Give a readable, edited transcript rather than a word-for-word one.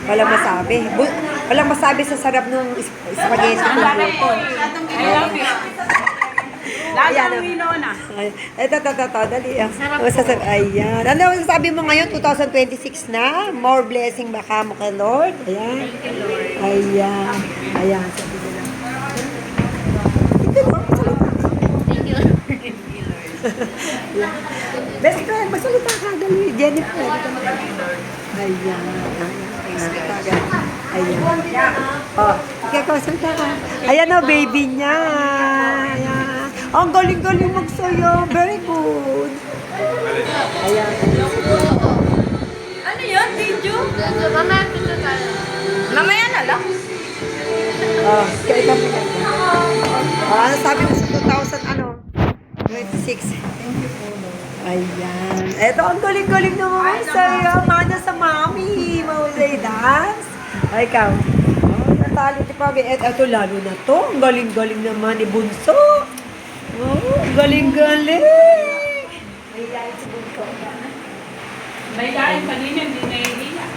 Walang masabi. Walang masabi sa sarap ng spaghetti. I love it. Ayan, Lasang Winona. ay, ito, dali. Ayan. Ano sabi mo ngayon, 2026 na? More blessing baka mo kay Lord? Ayan. Ayan. Ayan. Sabi nila. Thank you. Best friend, magsalita ka. Dali, Jennifer. Ayan. Ayan. Oh, ikaw, salita ka. Ayan o, baby niya. Ayan. Ang galing-galing magsayo. Very good. Ayan. Ano yun, video? Mamaya pito tayo. Mamaya na lang. Oh, kaya ka mo yan. Ano sabi mo sa 26? Ayan. Eto, ang galing-galing naman sa'yo. Mana sa mami. Mahusay dance. Ay, ikaw. Oh, natalo si Pabi. Eto, lalo na to. Ang galing-galing naman ni Bunso. Oh, ang galing-galing. May dahil kanina, hindi na iiyak.